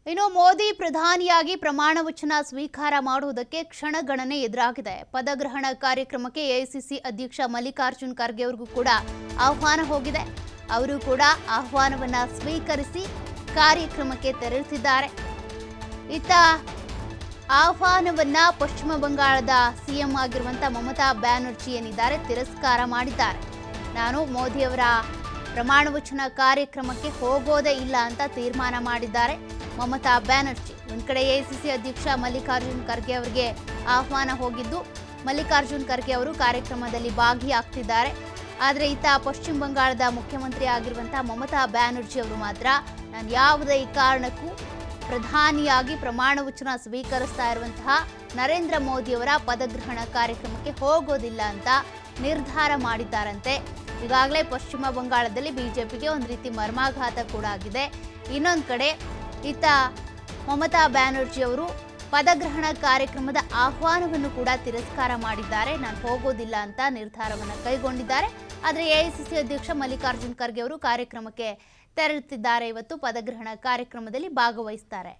ಇನ್ನು ಮೋದಿ ಪ್ರಧಾನಿಯಾಗಿ ಪ್ರಮಾಣ ವಚನ ಸ್ವೀಕಾರ ಮಾಡುವುದಕ್ಕೆ ಕ್ಷಣಗಣನೆ ಎದುರಾಗಿದೆ. ಪದಗ್ರಹಣ ಕಾರ್ಯಕ್ರಮಕ್ಕೆ ಎಐಸಿಸಿ ಅಧ್ಯಕ್ಷ ಮಲ್ಲಿಕಾರ್ಜುನ್ ಖರ್ಗೆ ಅವರಿಗೂ ಕೂಡ ಆಹ್ವಾನ ಹೋಗಿದೆ. ಅವರು ಕೂಡ ಆಹ್ವಾನವನ್ನ ಸ್ವೀಕರಿಸಿ ಕಾರ್ಯಕ್ರಮಕ್ಕೆ ತೆರಳುತ್ತಿದ್ದಾರೆ. ಇತ್ತ ಆಹ್ವಾನವನ್ನ ಪಶ್ಚಿಮ ಬಂಗಾಳದ ಸಿಎಂ ಆಗಿರುವಂತಹ ಮಮತಾ ಬ್ಯಾನರ್ಜಿ ಏನಿದ್ದಾರೆ ತಿರಸ್ಕಾರ ಮಾಡಿದ್ದಾರೆ. ನಾನು ಮೋದಿಯವರ ಪ್ರಮಾಣ ವಚನ ಕಾರ್ಯಕ್ರಮಕ್ಕೆ ಹೋಗೋದೇ ಇಲ್ಲ ಅಂತ ತೀರ್ಮಾನ ಮಾಡಿದ್ದಾರೆ ಮಮತಾ ಬ್ಯಾನರ್ಜಿ. ಒಂದು ಕಡೆ ಎಐಸಿಸಿ ಅಧ್ಯಕ್ಷ ಮಲ್ಲಿಕಾರ್ಜುನ್ ಖರ್ಗೆ ಅವರಿಗೆ ಆಹ್ವಾನ ಹೋಗಿದ್ದು ಮಲ್ಲಿಕಾರ್ಜುನ್ ಖರ್ಗೆ ಅವರು ಕಾರ್ಯಕ್ರಮದಲ್ಲಿ ಭಾಗಿಯಾಗ್ತಿದ್ದಾರೆ. ಆದರೆ ಇತ್ತ ಪಶ್ಚಿಮ ಬಂಗಾಳದ ಮುಖ್ಯಮಂತ್ರಿ ಆಗಿರುವಂತಹ ಮಮತಾ ಬ್ಯಾನರ್ಜಿ ಅವರು ಮಾತ್ರ ನಾನು ಯಾವುದೇ ಕಾರಣಕ್ಕೂ ಪ್ರಧಾನಿಯಾಗಿ ಪ್ರಮಾಣ ವಚನ ಸ್ವೀಕರಿಸ್ತಾ ಇರುವಂತಹ ನರೇಂದ್ರ ಮೋದಿಯವರ ಪದಗ್ರಹಣ ಕಾರ್ಯಕ್ರಮಕ್ಕೆ ಹೋಗೋದಿಲ್ಲ ಅಂತ ನಿರ್ಧಾರ ಮಾಡಿದ್ದಾರಂತೆ. ಈಗಾಗಲೇ ಪಶ್ಚಿಮ ಬಂಗಾಳದಲ್ಲಿ ಬಿಜೆಪಿಗೆ ಒಂದು ರೀತಿ ಮರ್ಮಾಘಾತ ಕೂಡ ಆಗಿದೆ. ಇನ್ನೊಂದು ಕಡೆ ಇತ್ತ ಮಮತಾ ಬ್ಯಾನರ್ಜಿ ಅವರು ಪದಗ್ರಹಣ ಕಾರ್ಯಕ್ರಮದ ಆಹ್ವಾನವನ್ನು ಕೂಡ ತಿರಸ್ಕಾರ ಮಾಡಿದ್ದಾರೆ. ನಾನು ಹೋಗೋದಿಲ್ಲ ಅಂತ ನಿರ್ಧಾರವನ್ನು ಕೈಗೊಂಡಿದ್ದಾರೆ. ಆದರೆ ಎಐಸಿಸಿ ಅಧ್ಯಕ್ಷ ಮಲ್ಲಿಕಾರ್ಜುನ್ ಖರ್ಗೆ ಅವರು ಕಾರ್ಯಕ್ರಮಕ್ಕೆ ತೆರಳುತ್ತಿದ್ದಾರೆ. ಇವತ್ತು ಪದಗ್ರಹಣ ಕಾರ್ಯಕ್ರಮದಲ್ಲಿ ಭಾಗವಹಿಸ್ತಾರೆ.